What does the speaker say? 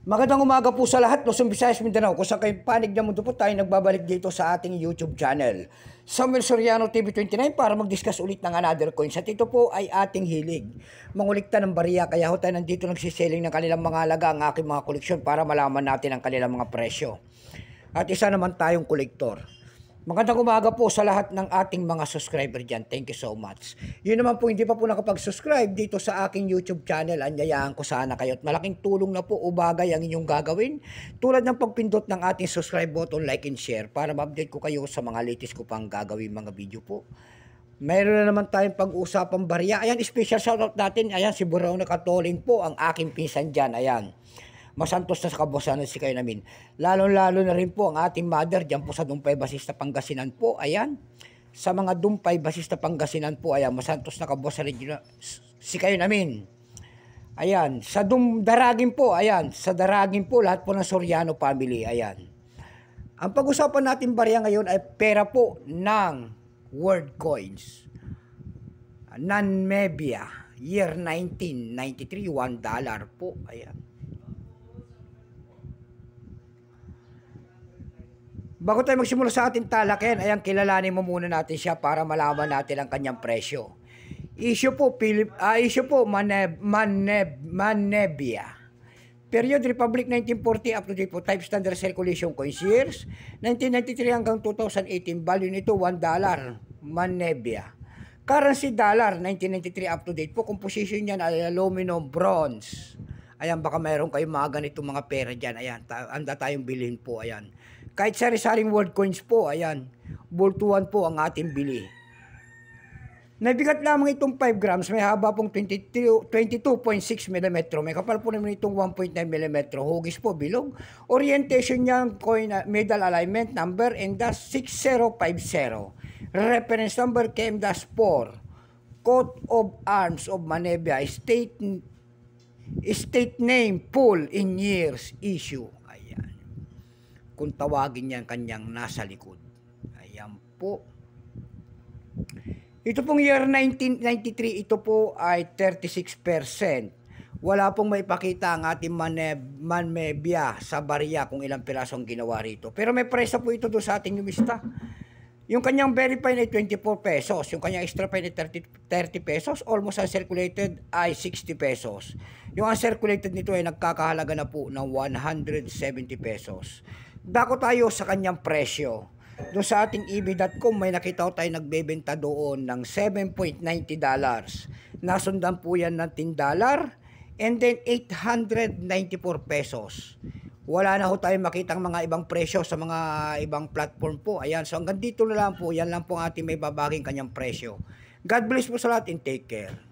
Magandang umaga po sa lahat, Luzon, Visayas, Mindanao. Kung saan kayong panig na mundo po tayo nagbabalik dito sa ating YouTube channel. Samuel Soriano TV29 para mag-discuss ulit ng another coins. At ito po ay ating hilig. Mangulikta ng bariya. Kaya ho tayo nandito nagsiselling ng kanilang mga alaga, ang aking mga koleksyon para malaman natin ang kanilang mga presyo. At isa naman tayong kolektor. Magandang umaga po sa lahat ng ating mga subscriber dyan. Thank you so much. Yun naman po, hindi pa po nakapag-subscribe dito sa aking YouTube channel. Anyayaan ko sana kayo. At malaking tulong na po o bagay ang inyong gagawin. Tulad ng pagpindot ng ating subscribe button, like and share para ma-update ko kayo sa mga latest ko pang gagawin mga video po. Mayroon na naman tayong pag-usapang barya. Ayan, special shoutout natin. Ayan, si Burao na Katoling po, ang aking pinsan dyan. Ayan. Masantos na sa kabosanan si kayo namin. Lalo-lalo na rin po ang ating mother dyan po sa Dumpay Basista Pangasinan po. Ayan. Sa mga Dumpay Basista Pangasinan po. Ayan. Masantos na kabosanan si kayo namin. Ayan. Sa Daragin po. Ayan. Sa Daragin po. Lahat po ng Soriano family. Ayan. Ang pag-usapan natin barya ngayon ay pera po ng World Coins. Nanmebia. Year 1993. $1 po. Ayan. Bago tayo magsimula sa ating talakayan, ayan, kilalanin mo muna natin siya para malaman natin ang kanyang presyo. Issue po, Manebia. Period, Republic 1940 up to date po, type standard circulation coins years, 1993 hanggang 2018, value nito $1, Manebia. Currency dollar, 1993 up to date po, composition niyan ay aluminum, bronze. Ayan, baka mayroon kayong mga ganitong mga pera dyan. Ayan, anda tayong bilhin po, ayan. Kahit sari-saring world coins po, ayan, bultuan po ang ating bili. Nabigat lamang itong 5 grams, may haba pong 22.6 mm, may kapal po naman itong 1.9 mm, hugis po, bilog. Orientation niya, coin, medal alignment number, NDAS6050. Reference number, KM-4. Coat of Arms of Manebia, state name, pool in years, issue. Kung tawagin niya kanyang nasa likod. Ayan po. Ito pong year 1993, ito po ay 36%. Wala pong maipakita ang ating Manebia sa barya kung ilang pirasong ginawa rito. Pero may presa po ito doon sa ating lumista. Yung kanyang very fine ay 24 pesos. Yung kanyang extra fine ay 30 pesos. Almost uncirculated ay 60 pesos. Yung uncirculated nito ay nagkakahalaga na po ng 170 pesos. Dako tayo sa kanyang presyo. Doon sa ating eb.com may nakita ko tayo nagbebenta doon ng $7.90. Nasundan po yan ng $10 and then 894 pesos. Wala na ho tayo makitang mga ibang presyo sa mga ibang platform po. Ayan, so hanggang dito na lang po. Yan lang po ang ating may babaging kanyang presyo. God bless po sa lahat and take care.